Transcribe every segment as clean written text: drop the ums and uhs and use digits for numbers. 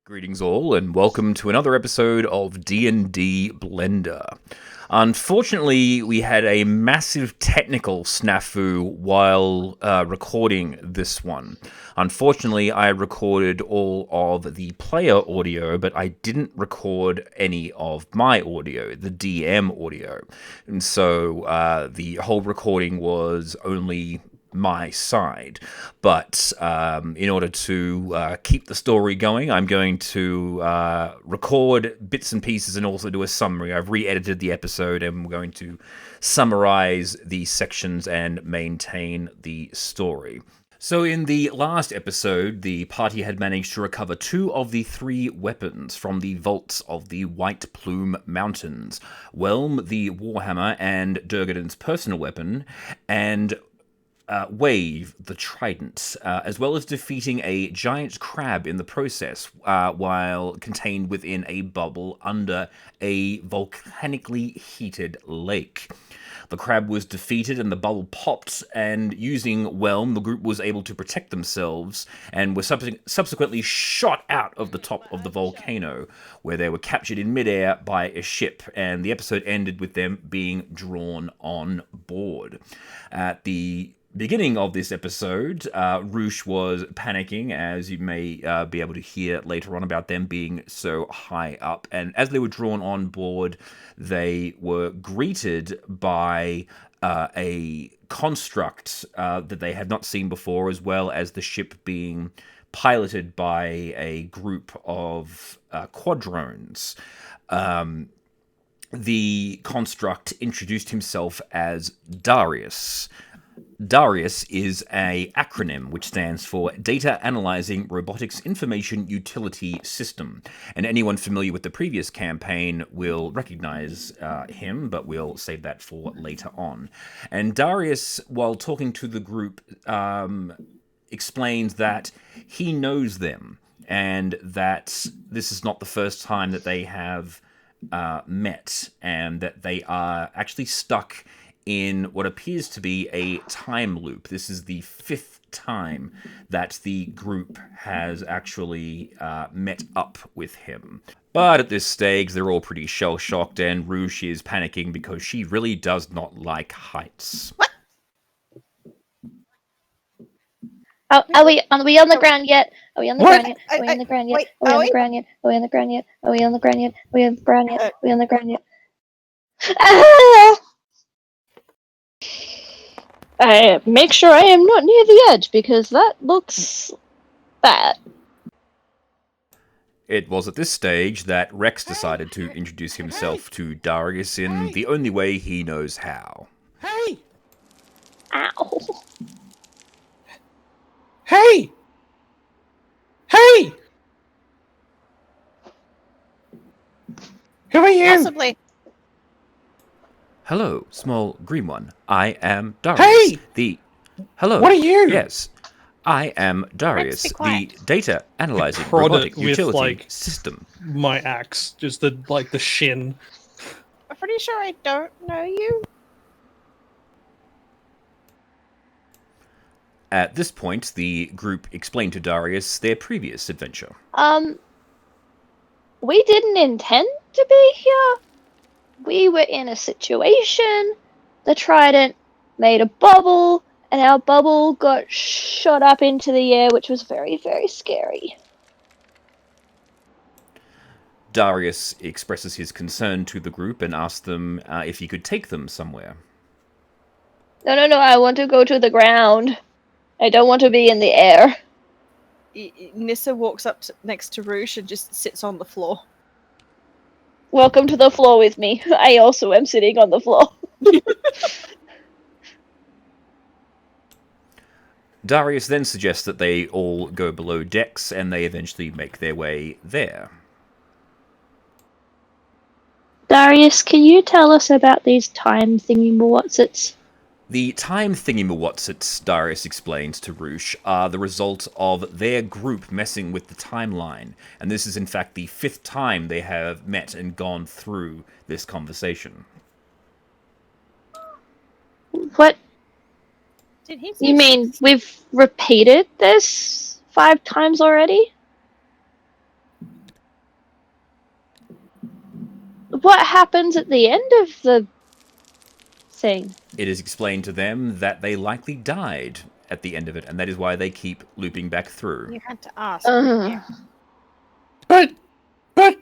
Greetings all, and welcome to another episode of D&D Blender. Unfortunately, we had a massive technical snafu while recording this one. Unfortunately, I recorded all of the player audio, but I didn't record any of my audio, the DM audio. And so the whole recording was only my side, but in order to keep the story going, I'm going to record bits and pieces and also do a summary. I've re-edited the episode and we're going to summarize the sections and maintain the story. So in the last episode, the party had managed to recover 2 of the 3 weapons from the vaults of the White Plume Mountains. Whelm, the Warhammer, and Durgaden's personal weapon, and Wave, the Trident, as well as defeating a giant crab in the process while contained within a bubble under a volcanically heated lake. The crab was defeated and the bubble popped, and using Whelm, the group was able to protect themselves and were subsequently shot out of the top of the volcano, where they were captured in midair by a ship, and the episode ended with them being drawn on board. At the beginning of this episode, Roosh was panicking, as you may be able to hear later on about them being so high up. And as they were drawn on board, they were greeted by a construct that they had not seen before, as well as the ship being piloted by a group of quadrones. The construct introduced himself as Darius. Darius is an acronym which stands for Data Analyzing Robotics Information Utility System, and anyone familiar with the previous campaign will recognize him, but we'll save that for later on. And Darius, while talking to the group, explains that he knows them, and that this is not the first time that they have met, and that they are actually stuck in what appears to be a time loop. This is the 5th time that the group has actually met up with him. But at this stage, they're all pretty shell-shocked, and Rouge is panicking because she really does not like heights. What? Are we on the ground yet? Are we on the What? ground yet? Are we on the ground yet? Wait, Are we on are the ground yet? Are we on the ground yet? Are we on the ground yet? Are we on the ground yet? Are we on the ground yet? Make sure I am not near the edge, because that looks bad. It was at this stage that Rex decided to introduce himself to Darius in the only way he knows how. Hey! Ow. Hey! Hey! Who are you? Possibly. Hello, small green one. I am Darius. Hey! Hello. What are you? Yes. I am Darius, Rex, be the quiet. Data Analyzing Prod it Robotic with, Utility like- System. My axe, just the shin. I'm pretty sure I don't know you. At this point, the group explained to Darius their previous adventure. We didn't intend to be here. We were in a situation. The Trident made a bubble, and our bubble got shot up into the air, which was very, very scary. Darius expresses his concern to the group and asks them if he could take them somewhere. No, I want to go to the ground. I don't want to be in the air. Nissa walks up next to Rouge and just sits on the floor. Welcome to the floor with me. I also am sitting on the floor. Darius then suggests that they all go below decks, and they eventually make their way there. Darius, can you tell us about these time thingy-whatsits? The time thingy-mawhatsits, Darius explains to Roosh, are the result of their group messing with the timeline, and this is in fact the 5th time they have met and gone through this conversation. What? Did he say You mean we've repeated this 5 times already? what happens at the end of the thing? It is explained to them that they likely died at the end of it, and that is why they keep looping back through. You had to ask. didn't you? But, but,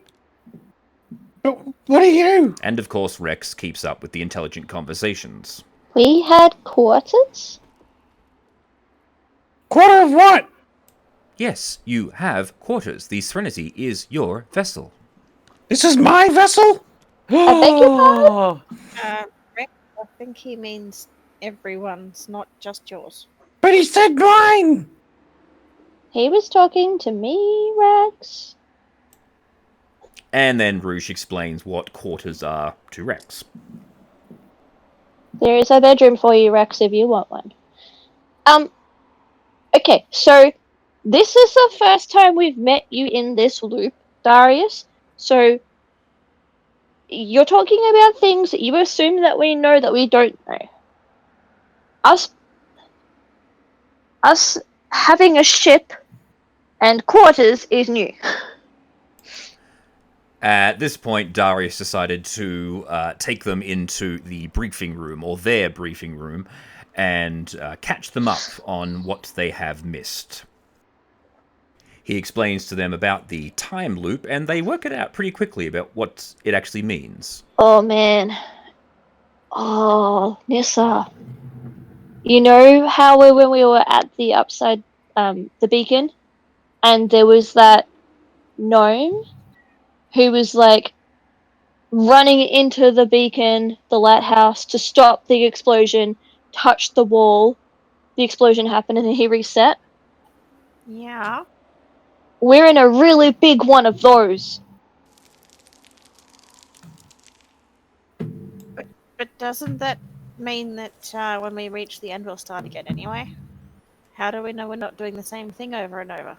what are you? And of course, Rex keeps up with the intelligent conversations. We had quarters? Quarter of what? Yes, you have quarters. The Serenity is your vessel. This is my vessel? I beg your pardon? Rick, I think he means everyone's, not just yours. But he said mine! He was talking to me, Rex. And then Rouge explains what quarters are to Rex. There is a bedroom for you, Rex, if you want one. Okay, so this is the first time we've met you in this loop, Darius. So you're talking about things that you assume that we know that we don't know. Us having a ship and quarters is new. At this point, Darius decided to take them into the briefing room, or their briefing room, and catch them up on what they have missed. He explains to them about the time loop, and they work it out pretty quickly about what it actually means. Oh man. Oh, Nissa. You know how when we were at the upside, the beacon, and there was that gnome who was like running into the beacon, the lighthouse, to stop the explosion, touched the wall, the explosion happened, and then he reset? Yeah. We're in a really big one of those. But doesn't that mean that when we reach the end, we'll start again anyway? How do we know we're not doing the same thing over and over?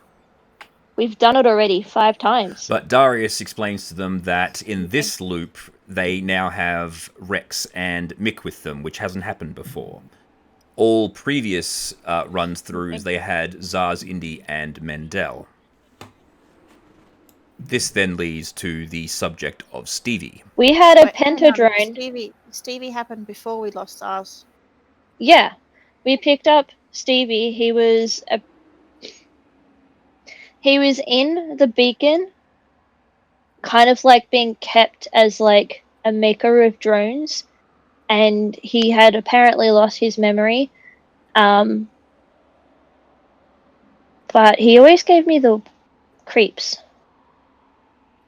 We've done it already 5 times. But Darius explains to them that in this loop, they now have Rex and Mick with them, which hasn't happened before. All previous runs-throughs, they had Zaz, Indy, and Mendel. This then leads to the subject of Stevie. We had a Wait, hang on, pentadrone. Stevie happened before we lost ours. Yeah, we picked up Stevie. He was in the beacon, kind of like being kept as like a maker of drones, and he had apparently lost his memory. But he always gave me the creeps.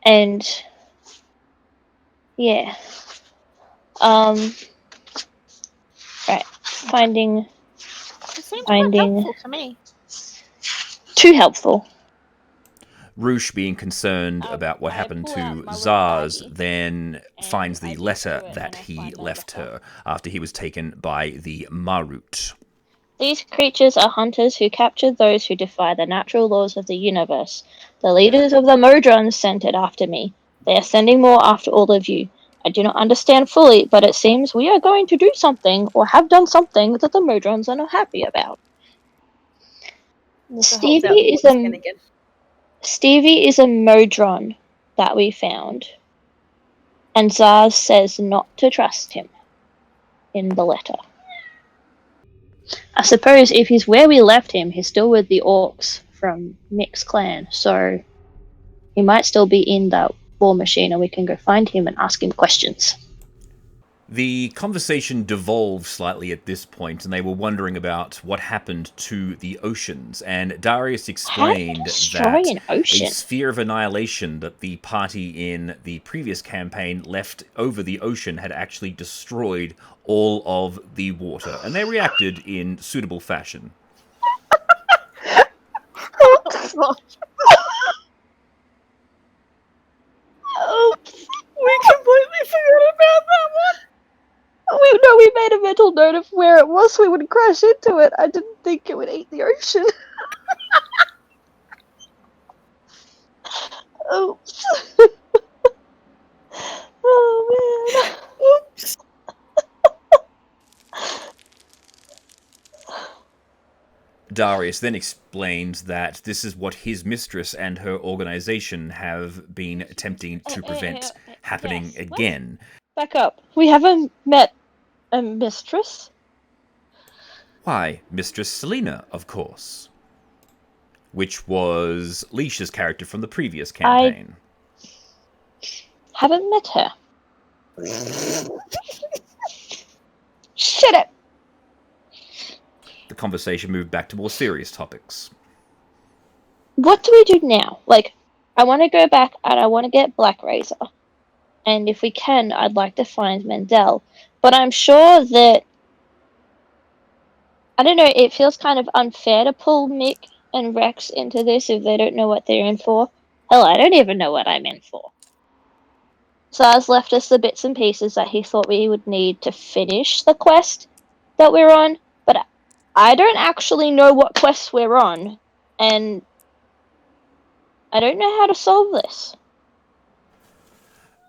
And yeah. Right. Finding It seems quite helpful to me. too helpful. Rouge, being concerned about what happened to Zaz, then finds the letter that he left her after he was taken by the Marut. These creatures are hunters who capture those who defy the natural laws of the universe. The leaders of the Modrons sent it after me. They are sending more after all of you. I do not understand fully, but it seems we are going to do something, or have done something, that the Modrons are not happy about. Stevie is a Modron that we found, and Zaz says not to trust him in the letter. I suppose if he's where we left him, he's still with the orcs from Mick's clan, so he might still be in that war machine, and we can go find him and ask him questions. The conversation devolved slightly at this point, and they were wondering about what happened to the oceans. And Darius explained that a sphere of annihilation that the party in the previous campaign left over the ocean had actually destroyed all of the water, and they reacted in suitable fashion. We completely forgot about that one. We made a mental note of where it was so we wouldn't crash into it. I didn't think it would eat the ocean. Oops. Oh man. Oops. Darius then explains that this is what his mistress and her organization have been attempting to prevent happening Yes, what? again. Back up. We haven't met a mistress? Why, Mistress Selena, of course. Which was Leisha's character from the previous I campaign. haven't met her. Shut up! The conversation moved back to more serious topics. What do we do now? Like, I want to go back and I want to get Black Razor. And if we can, I'd like to find Mendel. But I'm sure that... I don't know, it feels kind of unfair to pull Mick and Rex into this if they don't know what they're in for. Hell, I don't even know what I'm in for. Zaz left us the bits and pieces that he thought we would need to finish the quest that we're on, but I don't actually know what quest we're on, and I don't know how to solve this.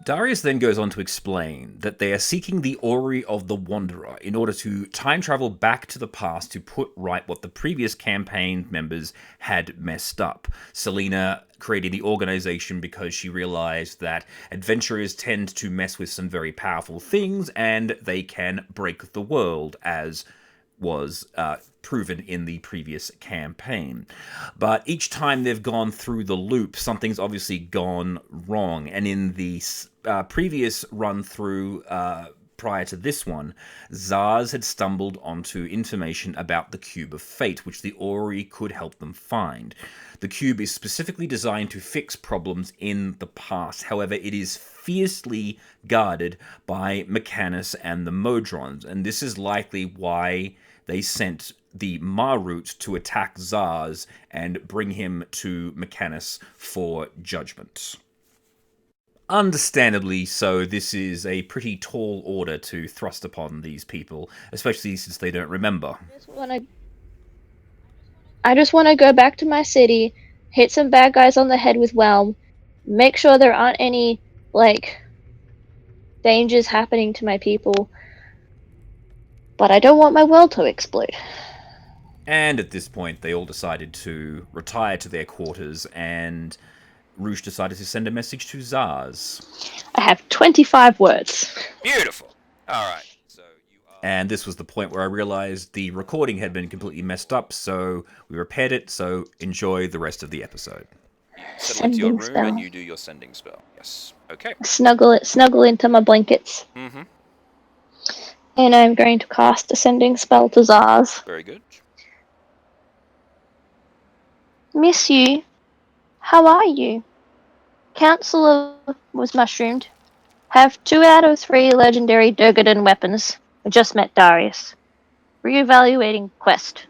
Darius then goes on to explain that they are seeking the Ori of the Wanderer in order to time travel back to the past to put right what the previous campaign members had messed up. Selena created the organization because she realized that adventurers tend to mess with some very powerful things and they can break the world, as was proven in the previous campaign. But each time they've gone through the loop, something's obviously gone wrong. And in the previous run through prior to this one, Zaz had stumbled onto information about the Cube of Fate, which the Ori could help them find. The cube is specifically designed to fix problems in the past. However, it is fiercely guarded by Mechanus and the Modrons, and this is likely why they sent the Marut to attack Zaz and bring him to Mechanus for judgment. Understandably so, this is a pretty tall order to thrust upon these people, especially since they don't remember. I just want to go back to my city, hit some bad guys on the head with Whelm, make sure there aren't any, like, dangers happening to my people, but I don't want my world to explode. And at this point, they all decided to retire to their quarters, and Rouge decided to send a message to Zaz. I have 25 words. Beautiful. All right. So you are. And this was the point where I realized the recording had been completely messed up, so we repaired it, so enjoy the rest of the episode. You settle into your Sending room spell. and you do your sending spell. Yes. Okay. Snuggle into my blankets. Mm-hmm. And I'm going to cast a sending spell to Zaz. Very good. Miss you. How are you? Counselor was mushroomed. Have 2 out of 3 legendary Durgadan weapons. I just met Darius. Reevaluating quest.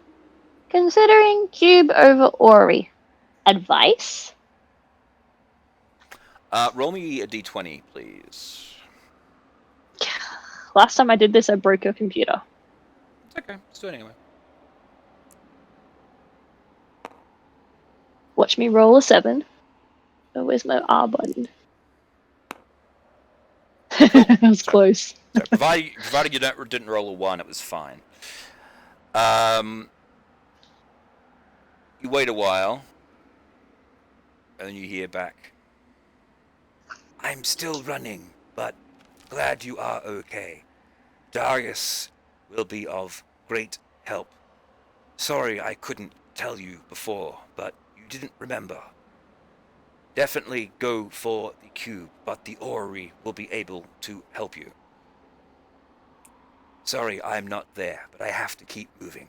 Considering cube over Ori. Advice? Roll me a d20, please. Last time I did this, I broke your computer. It's okay. Let's do it anyway. Watch me roll a 7. Oh, where's my R button? That was close. So, provided you didn't roll a 1, it was fine. You wait a while, and then you hear back. I'm still running, but glad you are okay. Darius will be of great help. Sorry I couldn't tell you before, but you didn't remember. Definitely go for the cube, but the Ori will be able to help you. Sorry I'm not there, but I have to keep moving.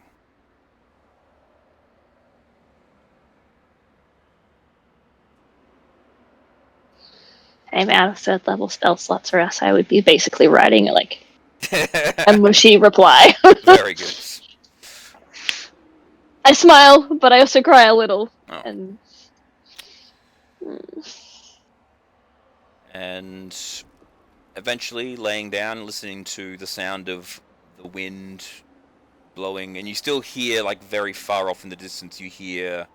I'm out of 3rd level spell slots, or else I would be basically writing like a mushy reply. Very good. I smile, but I also cry a little. Oh. And eventually laying down and listening to the sound of the wind blowing, and you still hear, like, very far off in the distance, you hear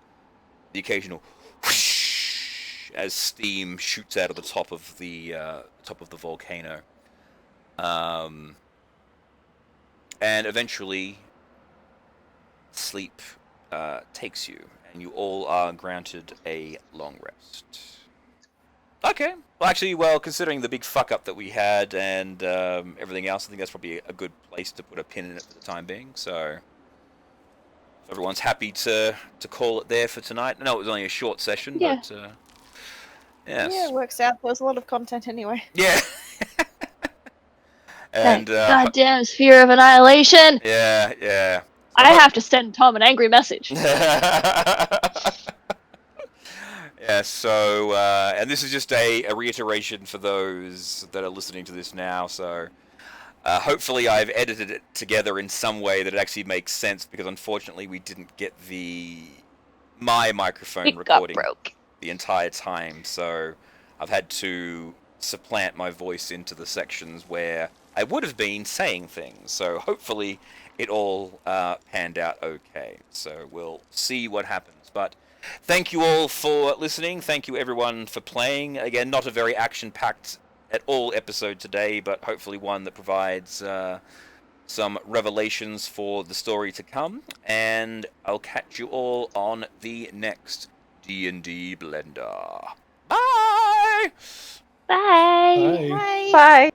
the occasional whoosh as steam shoots out of the top of the volcano. And eventually sleep takes you, and you all are granted a long rest. Okay. Well, actually, considering the big fuck up that we had and everything else, I think that's probably a good place to put a pin in it for the time being. So, if everyone's happy to call it there for tonight. No, it was only a short session, Yeah. but Yeah, yes. it works out. There was a lot of content anyway. Yeah. That And goddamn sphere of annihilation! yeah. I have to send Tom an angry message. Yeah, so, and this is just a reiteration for those that are listening to this now, so hopefully I've edited it together in some way that it actually makes sense, because unfortunately we didn't get my microphone It got recording broke. the entire time, so I've had to supplant my voice into the sections where I would have been saying things, so hopefully it all panned out okay, so we'll see what happens, but thank you all for listening. Thank you everyone for playing. Again, not a very action-packed at all episode today, but hopefully one that provides some revelations for the story to come. And I'll catch you all on the next D&D Blender. Bye! Bye. Bye. Bye. Bye.